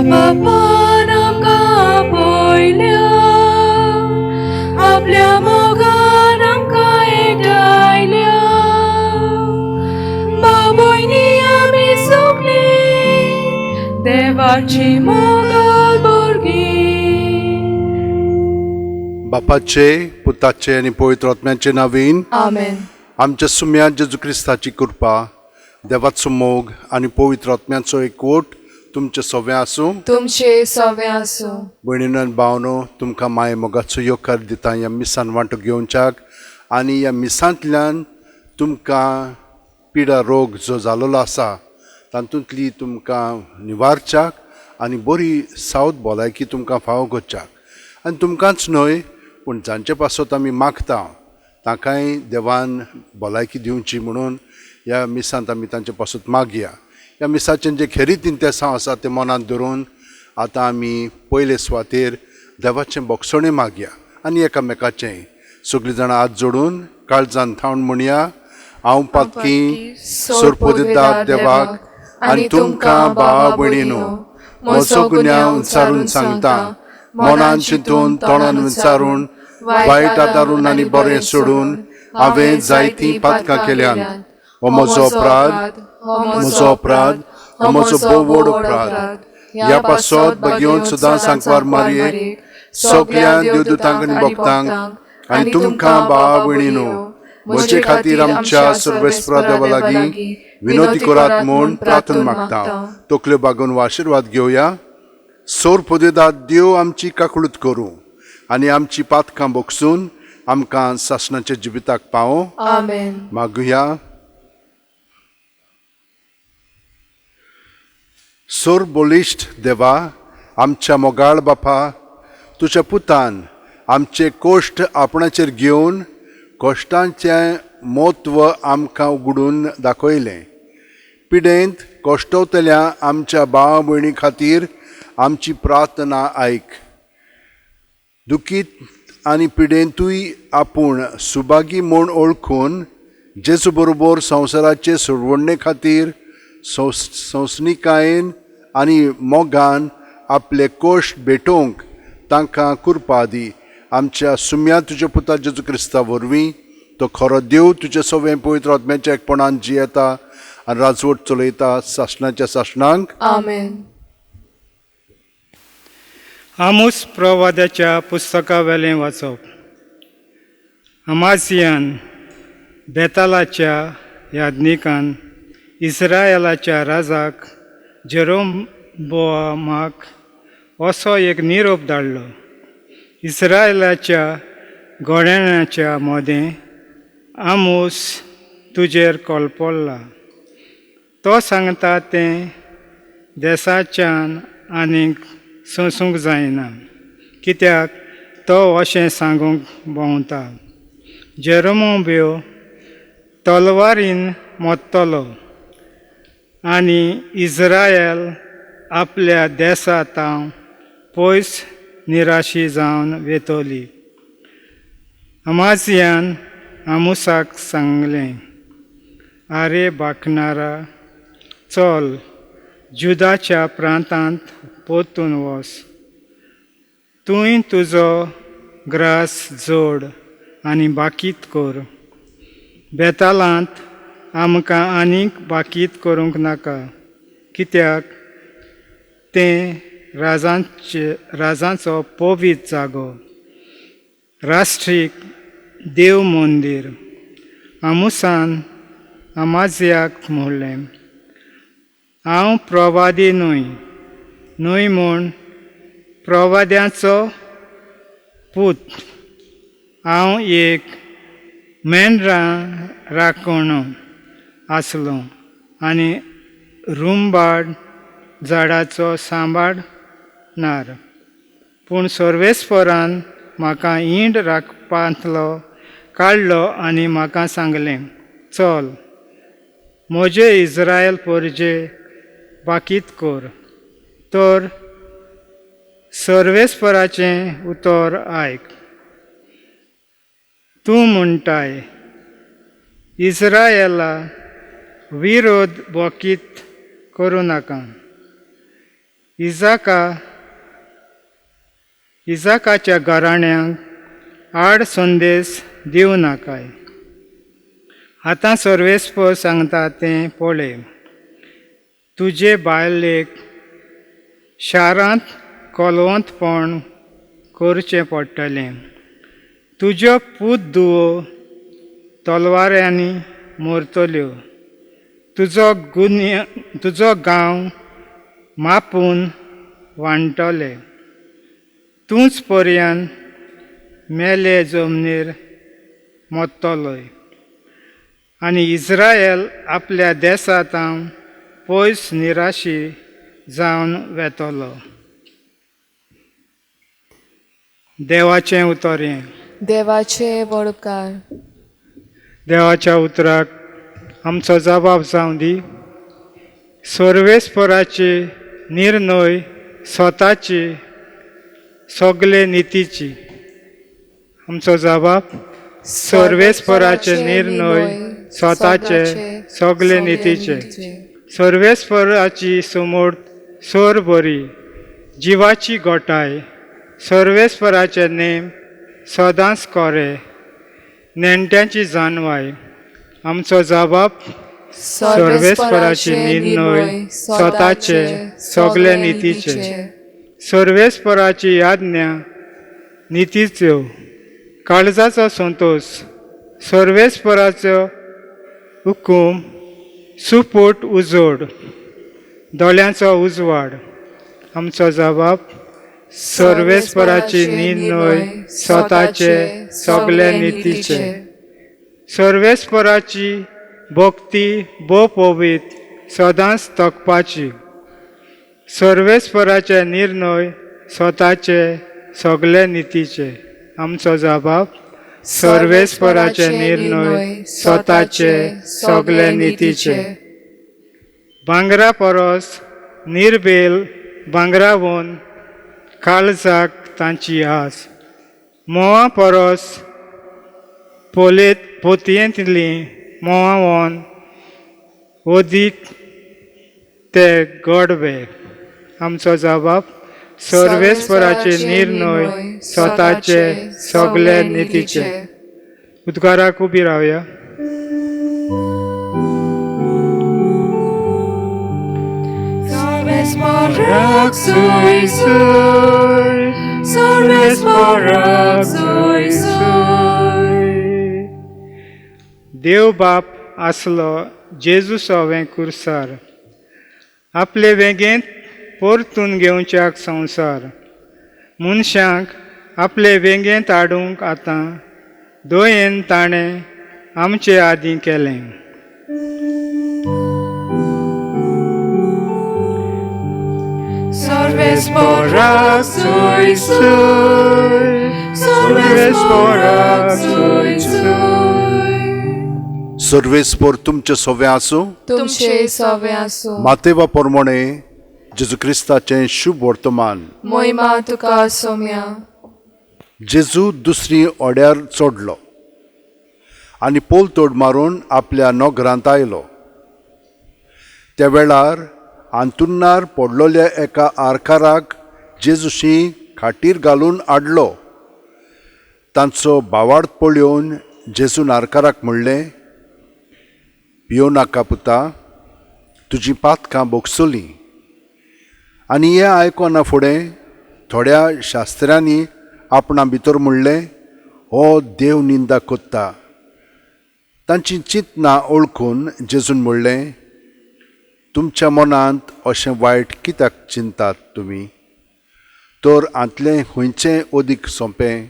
बापान आमकां पळयल्या, आपल्या मोगान आमकां एकठांयल्या. भाव भयणी आमी सगळीं देवाची मोगाल भुरगीं. बापाचे, पुताचे आनी पवित्र आत्म्याचे नांवेन आमेन. आमच्या सुम्या जेजू क्रिस्ताची कृपा, देवाचो मोग आनी पवित्र आत्म्याचो एकवट तुमचे सगळें आसूं. तुमचे सवे आसूं. भयणीनो आनी भावनो, तुमकां माये मोगाचो येवकार दिता ह्या मिसान वांटो घेवच्याक. आनी ह्या मिसांतल्यान तुमकां पिडा रोग जो जाल्लो आसा तातूंतली तुमकां निवारच्याक आनी बरी सावध भलायकी तुमकां फावो करच्याक. आनी तुमकांच न्हय पूण जांचे पासत आमी मागता तांकांय देवान भलायकी दिवची म्हणून ह्या मिसांत आमी तांचे पासत मागया. ह्या मिसाचें जे खेरीत इंतेसांव आसा तें मनांत धरून आतां आमी पयले सुवातेर देवाचें बोगसणें मागया आनी एकामेकाचें सगळीं जाणां हात जोडून काळजान थावन म्हणया. हांव पातकी सोरपो दितात देवाक आनी तुमकां भावा भयणीनो, म्हजो गुन्यांव उच्चारून सांगता, मनान चिंतून तोंडान विचारून वायट आदारून आनी बरें सोडून हांवें जायतीं पातकां केल्यात. हो म्हजो अपराध, म्हजो अपराध, हो म्हजो भोव व्हड अपराध. ह्या पासत बेगीन सुद्दां सांकवार मारयेक सगळ्या देवदूतांक आनी भक्तांक आनी तुमकां भावा भयणीनो म्हजे खातीर आमच्या सर्वेस्परा देवा लागीं विनोदी करात म्हूण प्रार्थना मागता. तकल्यो बागून आशिर्वाद घेवया. सोर पोदेदाद देव आमची काकळूत करूं आनी आमची पातकां बोगसून आमकां सासणाच्या जिविताक पावो. आमेन. मागुया. सोर बोलिश्ट देवा, आमच्या मोगाळ बापा, तुज्या पुतान आमचे कोश्ट आपणाचेर घेवन कोश्टांचें म्हत्व आमकां उगडून दाखयलें. पिडेंत कोश्टवतल्या आमच्या भावा भयणी खातीर आमची प्रार्थना आयक. दुखीत आनी पिडेंतूय आपूण सुभागी म्हूण ओळखून जेजू बरोबर संवसाराचे सोडवणे खातीर संवसनिकायेन आनी मोगान आपले कोश्ट भेटोवंक तांकां कृपा दी. आमच्या सुम्या तुज्या पुता जेजू क्रिस्ता वरवीं तो खरो देव तुजे सगळें पवित्र आत्म्याच्या एकपणान जियेता आनी राजवट चलयता सासणाच्या सासणांक. आमेन. आमोस प्रवाद्याच्या पुस्तका वेलें वाचप. अमासियान बेतालाच्या याज्ञिकान इस्रायलाच्या राजाक जेरोबोआमाक असो एक निरोप धाडलो. इस्रायलाच्या घोड्याण्याच्या मोदें आमोस तुजेर कॉल पडला. तो सांगता तें देसाच्यान आनीक सोंसूंक जायना, कित्याक तो अशें सांगूंक भोंवता. जेरोबोम तलवारीन मरतलो आनी इस्रायल आपल्या देसांतां पयस निराशी जावन वेतोली. अमासियान आमोसाक सांगलें, आरे बाखणारा, चल जुदाच्या प्रांतांत पोतून वच. तुंय तुजो ग्रास जोड आनी बाकीत कर. बेतालांत आमकां आनीक बाकीत करूंक नाका, कित्याक तें राजांचो पवित्र जागो, राष्ट्रीक देव मंदीर. आमोसान अमाजियाक म्हणलें, हांव प्रवादी न्हय म्हूण प्रवाद्याचो पूत. हांव एक मेंढरां राखणो आसलो आनी रुंबाड झाडाचो सांबाळणार. पूण सर्वेस्परान म्हाका इंड राखपांतलो काडलो आनी म्हाका सांगलें, चल म्हजे इस्रायल परजे बाकीत कर. तर सर्वेस्पराचें उतर आयक. तूं म्हणटाय, इस्रायला विरोध बोकीत करूं नाका. इजाकाच्या घराण्यांक आड संदेश दिवं नाकाय. आतां सर्वेस्पर सांगता तें पळय. तुजे बायलेक शारांत कोलवंतपण करचें पडटलें. तुज्यो पूत धुवो तलवाऱ्यांनी मरतल्यो. तुजो गांव मापून वांटले. तूंच पर्यंत मेले जमनीर मोडटलोय. आनी इस्रायल आपल्या देशांतां पयस निराशी जावन वेतलो. देवाचें उतरें. देवाचे वडकार. देवाच्या उतराक आमचो जबाब जावं दी. सर्वेस्पराचे निर्णय स्वताची सगळे नितीची. आमचो जबाब सर्वेस्पराचे निर्णय स्वताचे सगळे नितीचे. सर्वेस्पराची समोर सोर बरी जिवाची गोठाय. सर्वेस्पराचे नेम सदांच कोरे. नेणट्यांची जानवाय. आमचो जबाब सर्वेस्पराचे निर्णय स्वताचे सगळे नितीचे. सर्वेस्पराची आज्ञा नितीच्यो. काळजाचो संतोष. सर्वेस्पराचो हुकूम सुपूट उजोड. दोळ्यांचो उजवाड. आमचो जबाब सर्वेस्पराची निर्णय स्वताचे सगळे नितीचे. सर्वेस्पराची भक्ती भोव पवित्र सदांच तोखपाची. सर्वेस्पराचे निर्णय स्वताचे सगळे नितीचे. आमचो जबाब सर्वेस्पराचे निर्णय स्वताचे सगळे नितीचे. भांगरा परस निर्बेल भांगरावून काळजाक तांची आस. मोवा परस पोतयेंतलीं मोवावन ओदीक ते गडवे. आमचो जबाब सर्वेस्पराचे निर्णय स्वताचे सगळे नितीचे. उद्गाराक उबी रावया. सर्वेस्पराक सोय सोय. सर्वेस्पराक सोय सोय. देव बाप आसलो जेजू सोवें कुर्सार. आपले वेगेंत परतून घेवच्याक संवसार. मनशांक आपले वेगेंत हाडूंक आतां दोयेन ताणें आमचे आदीं केलें. सर्वेस्पराक सोय सोय. सर्वेस्पराक सोय सोय. सर्वेस्पर तुमचे सोवे आसूं. तुमचे सोवे आसूं. मातेवा प्रमाणे जेजू क्रिस्ताचें शुभ वर्तमान. मोहिमा तुका सोम्या. जेजू दुसरी ओड्यार चोडलो आनी पोल तोड मारून आपल्या नोगरांत आयलो. त्या वेळार आंतुन्नार पडलोल्या एका आरकाराक जेजूशी खाटीर घालून हाडलो. तांचो बावार्द पळोवन जेजून आरकाराक म्हणलें, भियो नाका पुता, तुजीं पातकां बोगसुलीं. आनी हें आयकोना फुडें थोड्या शास्त्रांनी आपणा भितर म्हणलें, हो देव निंदा कोत्ता. तांची चिंतना ओळखून जेजून म्हणलें, तुमच्या मनांत अशें वायट कित्याक चिंतात तुमी? तर आंतलें खंयचें ओदीक सोंपें,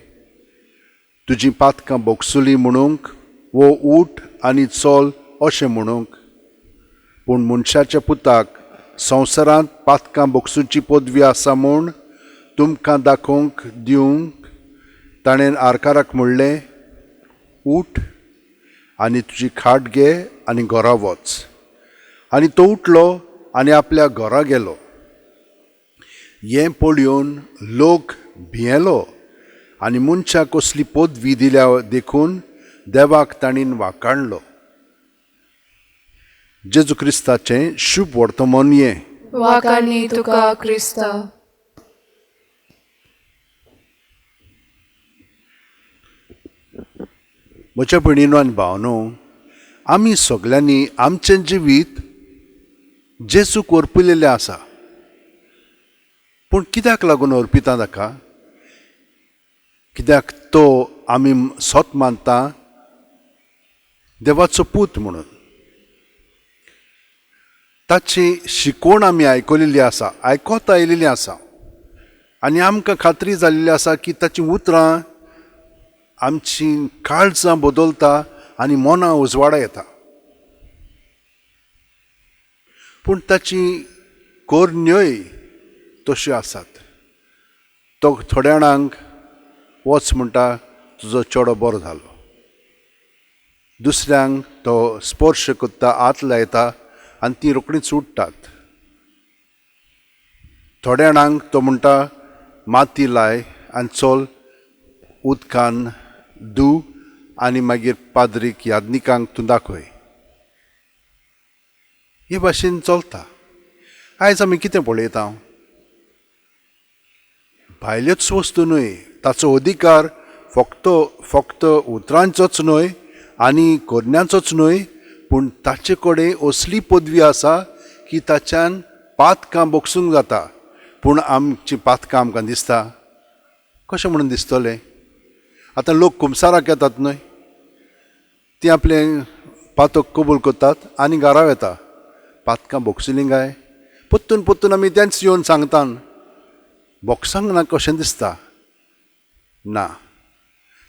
तुजीं पातकां बोगसुलीं म्हणूंक वो ऊठ आनी चल अशें म्हणूंक? पूण मनशाच्या पुताक संवसारांत पातकां बोगसूची पदवी आसा म्हूण तुमकां दाखोवंक दिवंक ताणें आरकाराक म्हणलें, ऊठ आनी तुजी खाट घे आनी घरा वच. आनी तो उठलो आनी आपल्या घरा गेलो. हें पळोवन लोक भियेलो आनी मनशाक कसली पदवी दिल्या देखून देवाक ताणीन वाखाणलो. जेजू क्रिस्ताचें शुभ वर्तमान हें. वाकानी तुका क्रिस्ता. म्हज्या भयणीनो आनी भावनो, आमी सगळ्यांनी आमचें जिवीत जेजूक अर्पिल्लें आसा. पूण कित्याक लागून अर्पिता ताका? कित्याक तो आमी सोत मानता देवाचो पूत म्हणून. ताची शिकवण आमी आयकलेली आसा, आयकत आयलेली आसा, आनी आमकां खात्री जाल्ली आसा की ताचीं उतरां आमची काळजां बदलता आनी मनां उजवाडा येता. पूण ताची कोरण्योय तश्यो आसात. तो थोड्या जाणांक वच म्हणटा तुजो चेडो बरो जालो, दुसऱ्यांक तो स्पर्श करता, हात लायता आनी ती रोखडीच उठटात. थोड्या जाणांक तो म्हणटा माती लाय आनी चल उदकान धू आनी मागीर पाद्रीक यादनिकांक तूं दाखय. हे भाशेन चलता. आयज आमी कितें पळयता? भायल्योच वस्तू न्हय, ताचो अधिकार फक्त उतरांचोच न्हय आनी कोरण्यांचोच न्हय, पूण ताचे कडेन असली पदवी आसा की ताच्यान पातकां बोगसूंक जाता. पूण आमची पातकां आमकां दिसता कशें म्हणून दिसतलें? आतां लोक कुमसाराक येतात न्हय, ती आपलें पातक कबूल करतात आनी घरा येता. पातकां बोगसिलीं काय? पोत्तून आमी तेंच येवन सांगता बोगसांक ना कशें दिसता? ना,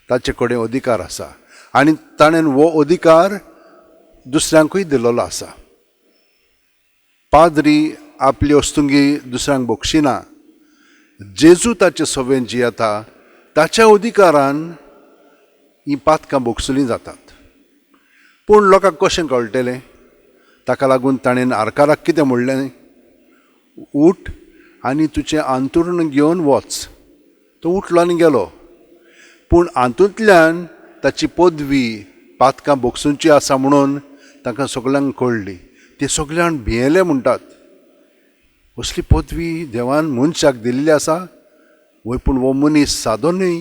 ताचे कडेन अधिकार आसा आनी ताणें हो अधिकार दुसऱ्यांकूय दिलेलो आसा. पाद्री आपली वस्तुंगी दुसऱ्यांक बोगशिना. जेजू ताचे सवेन जियेता, ताच्या अधिकारान ही पातकां बोगसुलीं जातात. पूण लोकांक कशें कळटलें? ताका लागून ताणें आरकाराक कितें म्हणलें? उठ आनी तुजें अंतुर्ण घेवन वच. तो उठलो आनी गेलो. पूण हातूंतल्यान ताची पदवी पातकां बोगसूंची आसा म्हणून तांकां सगळ्यांक कळ्ळी. ते सगळे जाण भियेले म्हणटात. असली पदवी देवान मनशाक दिल्ली आसा? वय पूण हो मनीस सादो न्हय,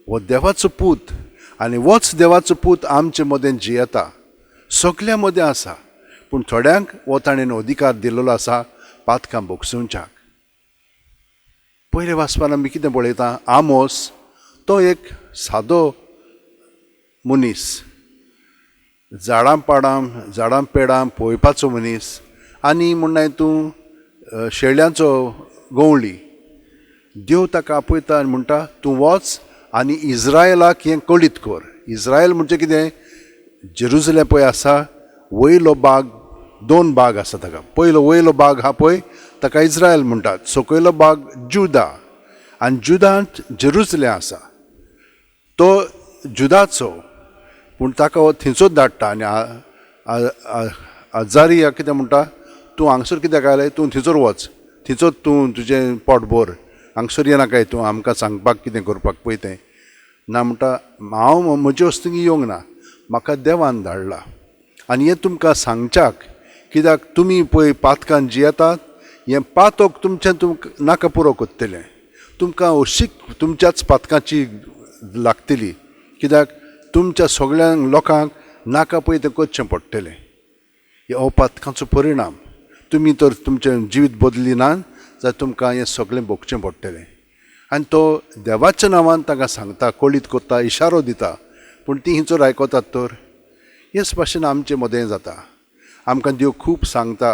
हो देवाचो पूत. आनी होच देवाचो पूत आमचे मदें जियेता, सगळ्या मदें आसा. पूण थोड्यांक हो ताणें अधिकार दिल्लो आसा पातकां बोगसूंच्याक. पयले वाचपान आमी कितें पळयता? आमोस तो एक सादो मनीस, झाडां पेडां पळोवपाचो मनीस, आनी म्हणना तूं शेळ्यांचो गवळी. देव ताका आपयता आनी म्हणटा तूं वच आनी इज्रायलाक हें कळीत कर. इज्रायल म्हणजे कितें? जेरुजलेम पळय आसा, वयलो भाग, 2 भाग आसा ताका. पयलो वयलो भाग हा पळय ताका इज्रायल म्हणटात, सकयलो भाग जुदा. आनी जुदांत जेरुजलेम आसा, तो जुदाचो. पूण ताका हो थिंचोच धाडटा. आनी आजारी कितें म्हणटा? तूं हांगसर कित्याक आयलें? तूं थिंचोर वच, थिंचोच तूं तुजें पोट भर, हांगसर येनाकाय तूं आमकां सांगपाक कितें करपाक पळय तें. ना म्हणटा हांव म्हजे वस्तूंक येवंक ना, म्हाका देवान धाडला आनी हें तुमकां सांगच्याक. कित्याक तुमी पळय पातकान जियेतात, हें पातक तुमचें नाका पुरो कोत्तलें. तुमकां हरशीक तुमच्याच पातकाची लागतली. कित्याक तुमच्या सगळ्या लोकांक नाका पळय तें करचें पडटलें. हो पातकांचो परिणाम. तुमी तर तुमचें जिवीत बदली नात जाल्यार तुमकां हें सगळें भोगचें पडटलें. आनी तो देवाच्या नांवान ताका सांगता, कळीत करता, इशारो दिता. पूण ती हिंचोर आयकतात तर? हेच भाशेन आमचे मदें जाता. आमकां देव खूब सांगता,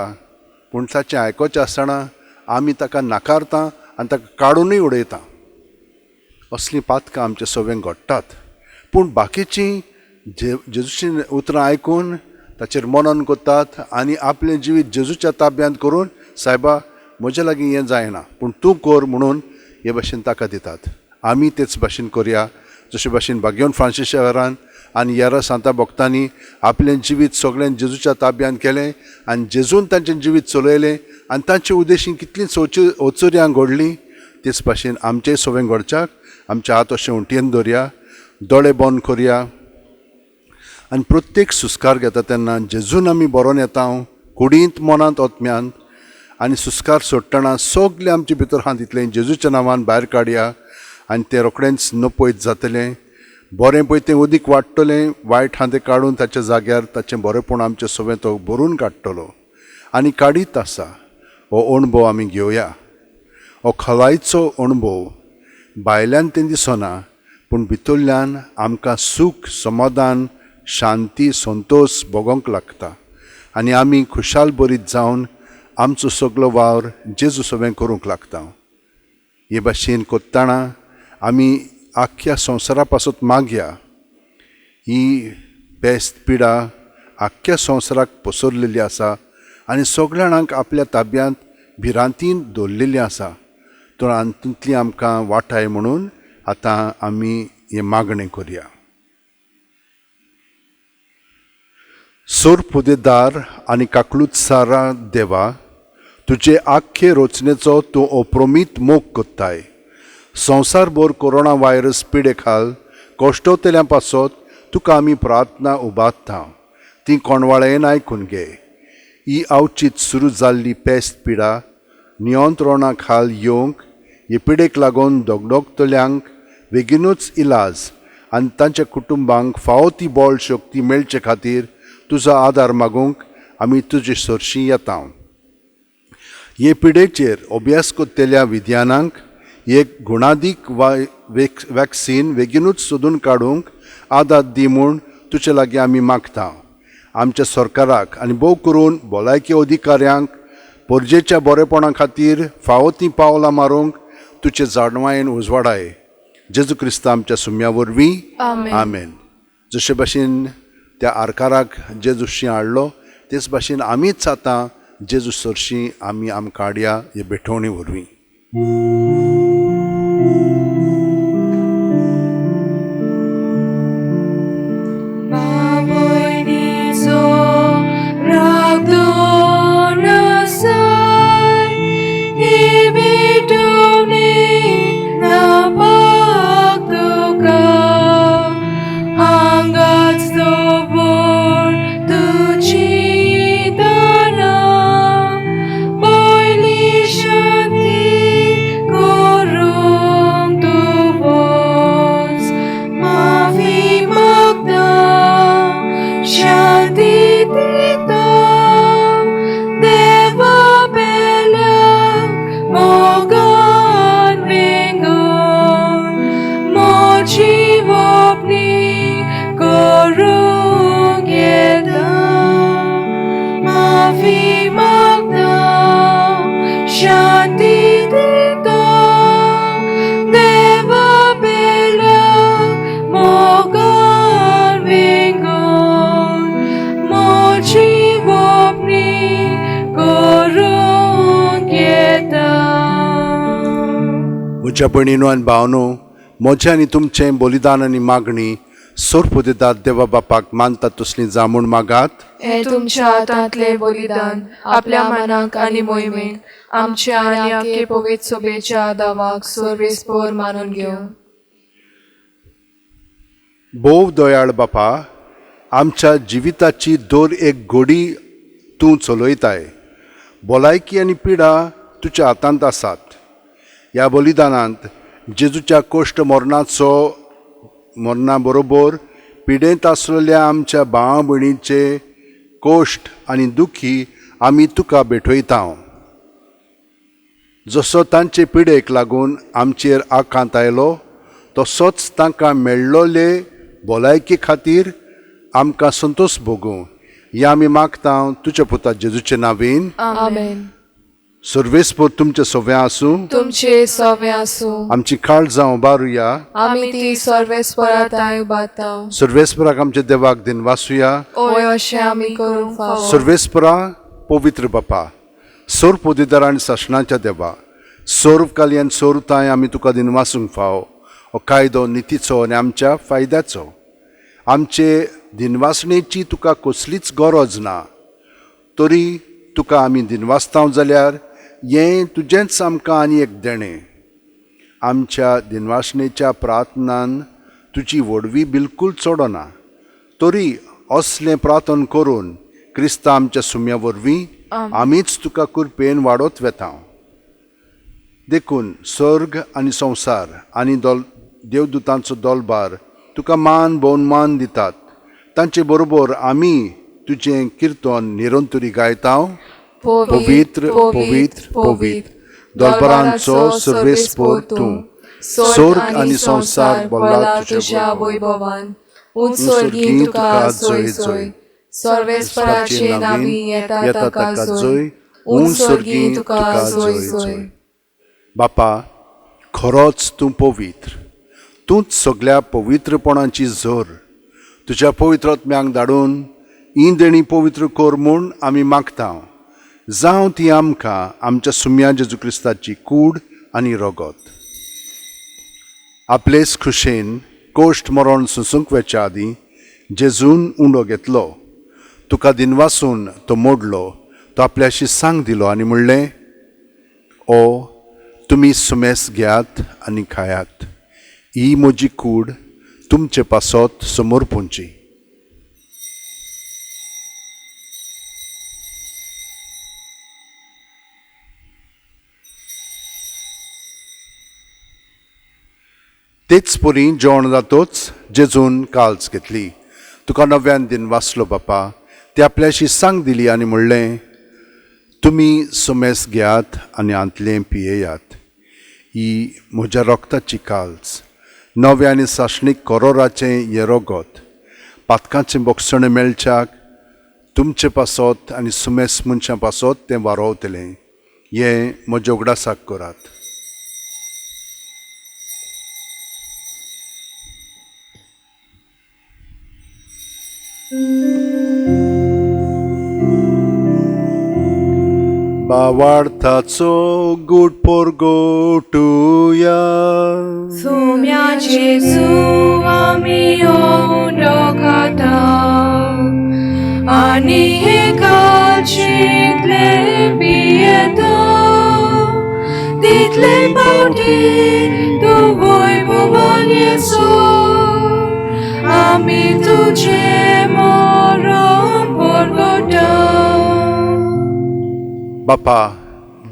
पूण ताचें आयकोचें आसतना आमी ताका नाकारता आनी ताका काडूनय उडयता. असलीं पातकां आमचे सवेन घडटात. पूण बाकीचीं जेजूची उतरां आयकून ताचेर मनन करतात आनी आपलें जिवीत जेजूच्या ताब्यांत करून सायबा म्हजे लागीं हें जायना पूण तूं कर म्हणून हे भाशेन ताका दितात. आमी तेच भाशेन करया. जशे भाशेन भाग्यवन फ्रांसीस शारान आनी येरा सांता भक्तांनी आपलें जिवीत सगळें जेजूच्या ताब्यांत केलें आनी जेजून तांचें जिवीत चलयलें आनी तांचे उद्देशीं कितलींच ओचुऱ्यां घडलीं. तेच भाशेन आमचेय सवें घडच्याक आमचे हात अशें उंटयेन दवरया, दोळे बंद करया आनी प्रत्येक सुस्कार घेता तेन्ना जेजून आमी बरोवन येता, कुडींत मनांत ओतम्यांत आनी सुस्कार सोडटना सगळे आमचे भितर हात दितले जेजूच्या नांवान भायर काडया आनी तें रोखडेंच नपयत जातलें बरें पळय तें उदीक वाडटलें वायट हांतें काडून ताच्या जाग्यार ताचें बरेंपण आमचें सगळें तो भरून काडटलो आनी काडीत आसा हो अणभव आमी घेवया हो खलायचो अणभव भायल्यान तें दिसना पूण भितरल्यान आमकां सूख समाधान शांती संतोष भोगोंक लागता आनी आमी खुशाल बरीत जावन आमचो सगळो वावर जेजू सगळें करूंक लागता हे भाशेन कोत्ताना आमी आख्या संवसारा पासून मागया ही पेस्त पिडा आख्या संवसाराक पसरलेली आसा आनी सगळ्या जाणांक आपल्या ताब्यांत भिरांतीन दवरलेली आसा तर हातूंतली आमकां वाटाय म्हणून आतां आमी हें मागणें करया सोर पुदेदार आनी काकलूतसारा देवा तुजे आख्खे रचनेचो तूं अप्रमीत मोग कोत्ताय संवसारभर कोरोना व्हायरस पिडे खाल कोश्टवतल्यां पासत तुका आमी प्रार्थना उबारता ती कोणवाळेन आयकून घे ही अवचीत सुरू जाल्ली पेस्त पिडा नियंत्रणा खाल येवंक हे पिडेक लागून दोगदोगतल्यांक बेगीनूच इलाज आनी तांच्या कुटुंबांक फावो ती बळ शक्ती मेळचे खातीर तुजो आदार मागूंक आमी तुजे सरशीं येता हे पिडेचेर अभ्यास कोत्तेल्या विज्ञानांक एक गुणादीक वॅक्सीन बेगीनूच सोदून काडूंक आदार दी म्हूण तुजे लागीं आमी मागता आमच्या सरकाराक आनी भोव करून भलायकी अधिकाऱ्यांक परजेच्या बरेपणा खातीर फावो तीं पावलां मारूंक तुजे जाणवायेन उजवाडाय जेजू क्रिस्त आमच्या सुम्या वरवीं आमेन जशे भाशेन त्या आरकाराक जेजूशी हाडलो तेच भाशेन आमीच आतां जेजू सरशीं आमी आमकां हाडया हे बेठवणी वरवीं म्हज्या भयणीनो आनी भावनो म्हजें आनी तुमचें बलिदान आनी मागणी सोर पुदेदार देवा बापाक मानतात तसलीं जामून मागात हे तुमच्या हातांतले बलिदान आपल्या मनाक आनी मोहिमेक आमच्या आनी आख्खे पवित्र सभेच्या दावाक सर्वेस्पर मानून घेवन भोव दयाळ बापा आमच्या जिविताची दर एक घडी तूं चलयताय भलायकी आनी पिडा तुज्या हातांत आसात ह्या बलिदानांत जेजूच्या कोश्ट मरणा बरोबर पिडेंत आसलेल्या आमच्या भाव भयणीचे कोश्ट आनी दुखी आमी तुका भेटयता जसो तांचे पिडेक लागून आमचेर आकांत आयलो तसोच तांकां मेळ्ळोले भलायके खातीर आमकां संतोश भोगूं हें आमी मागता तुज्या पुता जेजूचे नांवेन आमेन सर्वेस्पर तुमचे सव्या आसूं तुमचे सवे आसूं आमची काळ जावं बारुया आमी ती सर्वेस्पराताय उबारता सर्वेस्पराक आमच्या देवाक दिन वासुया ओय अशें आमी करूंक फावो सर्वेस्परा पवित्र बापा सोर पोदेदार आनी शासनाच्या देवा सोर कालयान सोरताय आमी तुका दिन वासूंक फावो हो कायदो नितीचो आनी आमच्या फायद्याचो आमचे दिनवासणेची तुका कसलीच गरज ना तरी तुका आमी दिनवासता जाल्यार हें तुजेंच आमकां आनी एक देणें आमच्या दिनवासणेच्या प्रार्थनान तुजी वडवी बिलकूल चडना तरी असलें प्रार्थना करून क्रिस्तां आमच्या सुम्या वरवीं आमीच तुका कृपेन वाडोत वेता. देखून स्वर्ग आनी संवसार आनी देवदूतांचो दोलबार तुका मान भोवमान दितात. तांचे बरोबर आमी तुजें किर्तन निरंतरी गायता. पवित्र पवित्र पवित्र दोलबारांचो सर्वेस्पर तूं. स्वर्ग आनी संवसार भरला तुज्या वैभवान. उंचवर्गी तुका जोय जोय. सर्वेस्पराचे नावी येता ताका जोय. उंचवर्गी तुका जोय जोय. बापा, खरोच तूं पवित्र. तूंच सगळ्या पवित्रपणाची झर. तुज्या पवित्र आत्म्याक धाडून ही देणी पवित्र कर म्हूण आमी मागता. जावं ती आमकां आमच्या सुम्या जेजू क्रिस्ताची कूड आनी रगत. आपलेच खुशेन कोश्ट मरण सुसूंक वेच्या आदीं जेजून उंडो घेतलो. तुका दिनवासून तो मोडलो. तो आपल्याशी सांग दिलो आनी म्हणलें, ओ तुमी सुमेस घेयात आनी खायात. ही म्हजी कूड तुमचे पासत समोर पोंची. तेच परी जेवण जातोच जेजून काल्स घेतली. तुका नव्यान दिन वाचलो बापा. ते आपल्याशी सांग दिली आनी म्हणलें, तुमी सुमेस घेयात आनी आंतलें पियेयात. ही म्हज्या रोगताची काल्स. नवे आनी साशणीक करोराचें हें रगत. पातकांचें बोगसणें मेळच्याक तुमचे पासत आनी सुमेस मनशां पासत तें वारोवतलें. हें म्हज्या उगडासाक करात. बावार्थाचो गूट पोरगोटुया. सुम्या जेजू आमी ओंडोकाता. आनी हे काळजीतले पियेता. तितले पावटी तूं वैभवान येसो. आमी तुजे मरण पोरगोटा. बापा,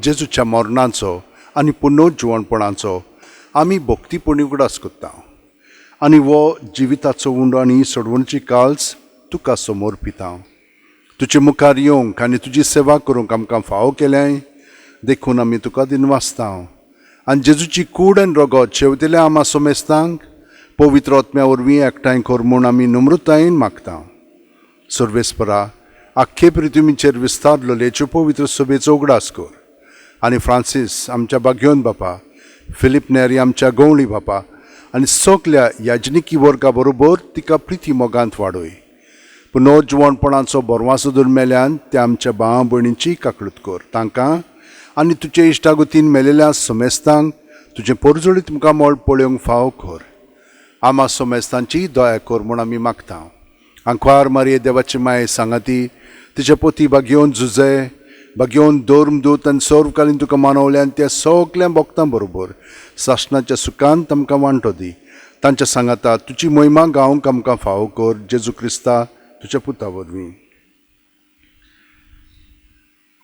जेजूच्या मरणाचो आनी पुनर्जीवणपणाचो आमी भक्तीपणी उगडास करता. आनी वो जिविताचो उंडो आनी सोडवणची काल्स तुका समोर पिता. तुजे मुखार येवंक आनी तुजी सेवा करूंक आमकां फावो केलें. देखून आमी तुका दिनवासता. आनी जेजूची कूड आनी रगत शेवतेल्या आमा सोमेस्तांक पवित्र आत्म्या वरवीं एकठांय कर म्हूण आमी नम्रतायेन मागता. सर्वेस्परा, आख्खे पृथ्वीचेर विस्तारलो लेच्यो पवित्र सभेचो उगडास कर. आनी फ्रांसीस आमच्या बाग्योन बापा, फिलीप नेरी आमच्या गवळी बापा आनी सगल्या याजनिकी वर्गा बरोबर तिका प्रिती मोगांत वाडय. पुनर्जीवणपणाचो बरवासो दरमेल्यान त्या आमच्या भावा भयणींची काकळूत कर. तांकां आनी तुजे इश्टागतीन मेलेल्या सोमेस्तांक तुजें परजोळी तुमकां मोळ पळोवंक फाव कर. आमा सोमेस्तांची दया कर म्हूण आमी मागता. आंकवार मारये देवाची माय सांगाती, तिचे पोती बागेवन झुजे, बागेवन दोर्मदूत आनी सर्वकालीन तुका मानवल्यान त्या सगळ्या भक्तां बरोबर सासणाच्या सुखांत आमकां वांटो दी. तांच्या सांगाता तुजी महिमा गावंक आमकां फावो कर. जेजू क्रिस्ता तुज्या पुता वरवीं.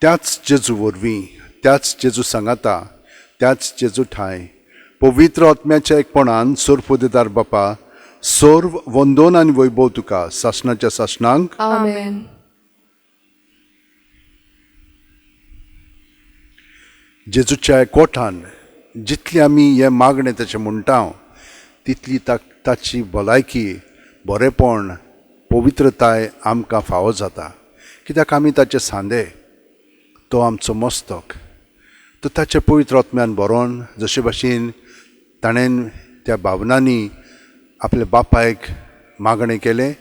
त्याच जेजू वरवीं, त्याच जेजू सांगाता, त्याच जेजू ठाय पवित्र आत्म्याच्या एकपणान सर्वोदेदार बापा, सर्व वंदन आनी वैभव तुका सासणाच्या सासणांक. आमेन. जेजूच्या एकवटान जितली आमी हे मागणें ताचें म्हणटा तितली ताची भलायकी, बरेपण, पवित्रताय आमकां फावो जाता. कित्याक आमी ताचे सांदे. तो आमचो मस्तक. तो ताच्या पवित्र आत्म्यान भरोवन जशे भाशेन ताणें त्या भावनांनी आपल्या बापायक मागणें केलें,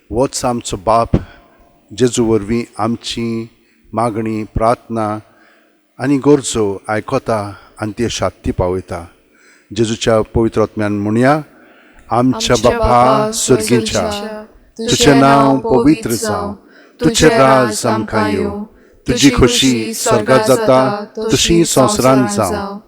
होच आमचो बाप जेजू वरवीं आमची मागणी, प्रार्थना आनी गरजो आयकता आनी ती शांती पावयता. जेजूच्या पवित्र आत्म्यान म्हणया, आमच्या बापा सुर्गीच्या, तुजें नांव पवित्र जावं, तुजें राज आमकां येवं, तुजी खोशी स्वर्गांत जाता तशी संवसारांत जावं.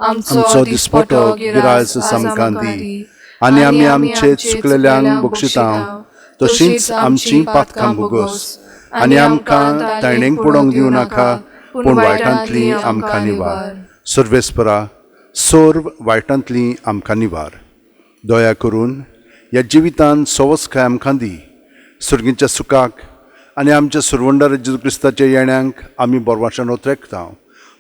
आमचो दिसपटो गिरायज आमकां दी, आनी आमी आमचे चुकलेल्यांक बक्षिता तशींच आमची पातकां भोगोस. आनी आमकां तायणेक पडोवंक दिवं नाका, पूण वायटांतली आमकां निवार. सर्वेस्परा, सोर्व वायटांतली आमकां निवार. दया करून ह्या जिवितांत सवस्काय आमकां दी. सुर्गीच्या सुखाक आनी आमच्या सुरवंडार जेजू क्रिस्ताच्या येण्याक आमी बोरवाशान ओतरेकता.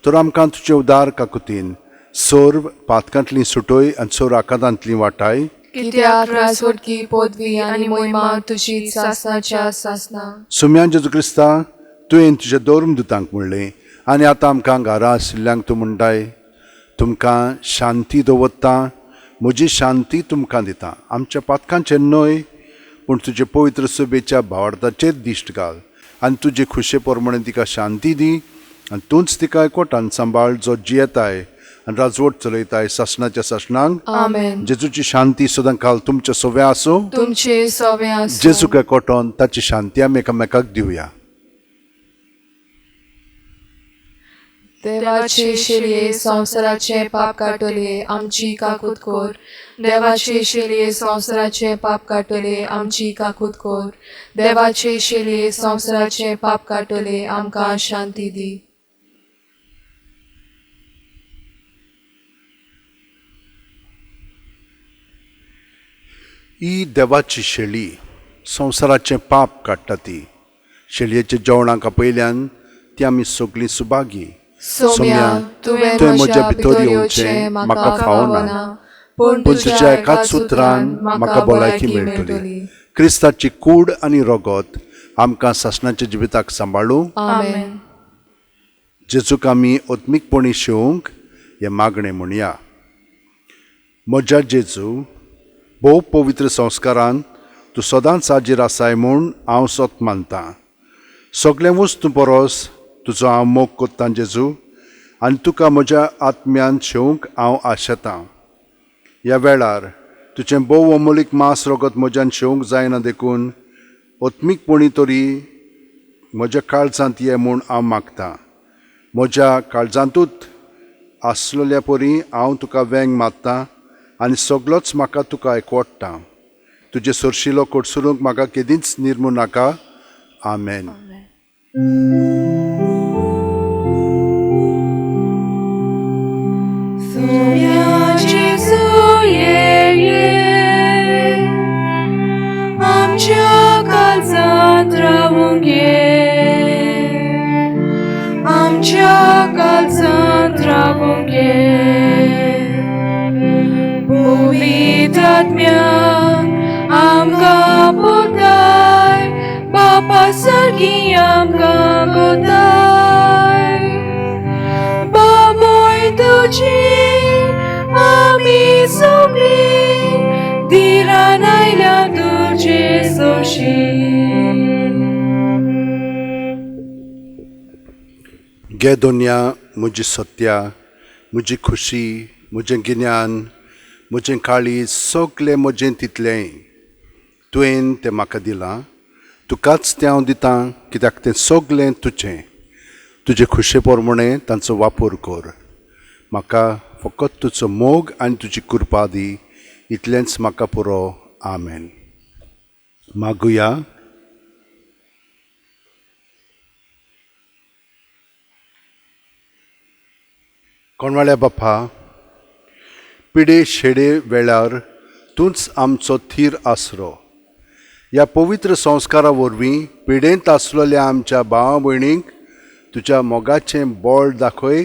तर आमकां तुजे उदार काकुतीन सोर्व पातकांतली सुटोय आनी सोर आकांतांतली वाटाय. कित्याक रासवडकी पदवी आनी मोहिमा तुजी सासनाच्या सासना. सुम्या जेजू क्रिस्ता, तुवें तुज्या दोरमदुतांक म्हणलें आनी आतां आमकां घरा आशिल्ल्यांक तूं म्हणटाय, तुमकां शांती दवरता, म्हजी शांती तुमकां दिता. आमच्या पातकांचेर न्हय, पूण तुजे पवित्र सोबेच्या भावार्थाचेर दिश्ट घाल आनी तुजे खुशे प्रमाणे तिका शांती दी. आनी तूंच तिका एकवटान सांबाळ, जो जियेताय आनी राजवट चलयताय सासणाच्या सासणांक. आमेन. जेजूची शांती सदां काल तुमच्या सोव्या आसूं. तुमचे सवे आसूं. जेजूक एकवटोन ताची शांती आमी एकामेकाक दिवया. देवाचे शेलये संवसाराचे पाप काटले आमची काकूत कोर. देवाचे शेलये संवसाराचे पाप काटले आमची काकूत कोर. देवाचे शेलये संवसाराचे पाप काटले आमकां शांती दी. ही देवाची शेळी संवसाराचें पाप काडटा. ती शेळयेच्या जेवणाक पयल्यान ती आमी सगळीं सुभागी. सोम्या, तुवें म्हज्या भितर येवचें म्हाका फावना, पूण तुज्या एकाच सुत्रान म्हाका भलायकी मेळटली. क्रिस्ताची कूड आनी रगत आमकां सासणाच्या जिविताक सांबाळूं. आमेन. जेजूक आमी ओत्मीकपणी शेवूंक हें मागणें म्हणया. म्हज्या जेजू, भोव पवित्र संस्कारान तूं सदांच हाजीर आसाय म्हूण हांव सोत मानतां. सगळें वस्तू परस तुजो हांव मोग कोत्तां जेजू, आनी तुका म्हज्या आत्म्यान शेवूंक हांव आशेतां. ह्या वेळार तुजें भोव अमोलीक मांस रगत म्हज्यान शेवूंक जायना देखून ओत्मीकपणी तरी म्हज्या काळजांत ये म्हूण हांव मागतां. म्हज्या काळजांतूच आसलेल्या परी हांव तुका वेंग मागतां आनी सगळोच म्हाका तुका एकवटता. तुजे सुरशिलो कोडसुरूंक म्हाका केदींच निर्मू नाका. आमेन. सोम्या जेजू ये, आमच्या काळजांत रावूंक ये, आमच्या काळजांत रावूंक ये. पवित्र आत्म्या आमकां पोताय, बापा सारकी आमकां कोताय. बाबोय तुजी आमी सगळीं दिरान आयल्या तुजे सोशील. गे दोन्या, म्हजी सत्या, म्हजी खुशी, म्हजें गिन्यान, म्हजें काळीज, सगळें म्हजें तितलें तुवें तें म्हाका दिलां. तुकाच तें हांव दितां, कित्याक तें सगळें तुजें. तुजे खुशे प्रमाणे तांचो वापर कर. म्हाका फकत तुजो मोग आनी तुजी कृपा दी. इतलेंच म्हाका पुरो. आमेन. मागुया. कोणवाळ्या बापा, पिडे शेडे वेळार तूंच आमचो थीर आसरो. ह्या पवित्र संस्कारा वरवीं पिडेंत आसलेल्या आमच्या भावा भयणींक तुज्या मोगाचें बोळ दाखय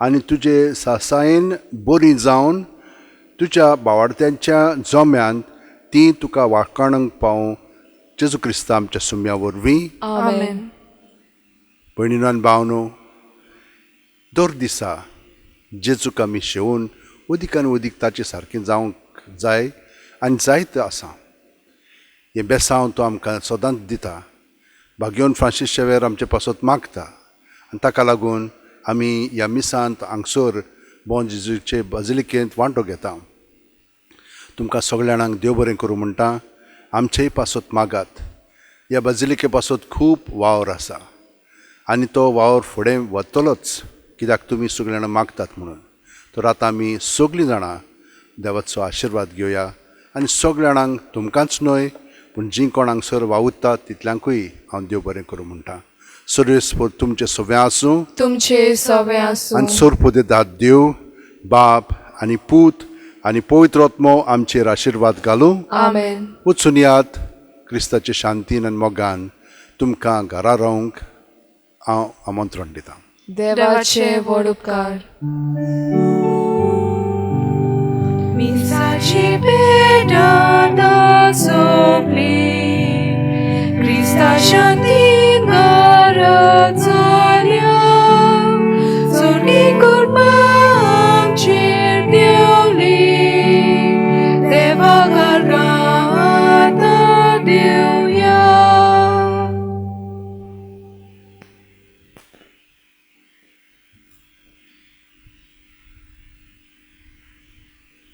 आनी तुजे सासायेन बरीं जावन तुज्या भावार्थ्यांच्या जोम्यान तीं तुका वाखाणूंक पावूं. जेजू क्रिस्ता आमच्या सुम्या वरवीं. आमेन. भयणीनो आनी भावनो, दर दिसा जेजूक आमी शेवून अदीक आनी अदीक ताचे सारकें जावंक जाय आनी जायत आसा. हें बेसांव तो आमकां सदांच दिता. भाग्योन फ्रांसीस शेवेर आमचे पासत मागता आनी ताका लागून आमी ह्या मिसांत हांगसर बोन जेजूचे बाजिलिकेंत वांटो घेता. तुमकां सगळ्या जाणांक देव बरें करूं म्हणटा. आमचेय पासत मागात. ह्या बाजिलिके पासत खूब वावर आसा आनी तो वावर फुडें वतलोच, कित्याक तुमी सगळीं जाणां मागतात म्हणून. तर आतां आमी सगळीं जाणां देवाचो आशिर्वाद घेवया आनी सगळ्या जाणांक तुमकांच न्हय पूण जी कोण हांगसर वावुरता तितल्यांकूय हांव देव बरें करूं म्हणटा. सर्वेस्पर तुमचे सगळें आसूं तुमचे सवे आसूं आनी सोरपोदे दाद देव बाप आनी पूत आनी पवित्र आत्मो आमचेर आशिर्वाद घालूं. आमेन. वचून यात क्रिस्ताचे शांतीन आनी मोगान तुमकां घरा रावंक हांव आमंत्रण दितां. देवाचे व्हड उपकार. मिसाची पेट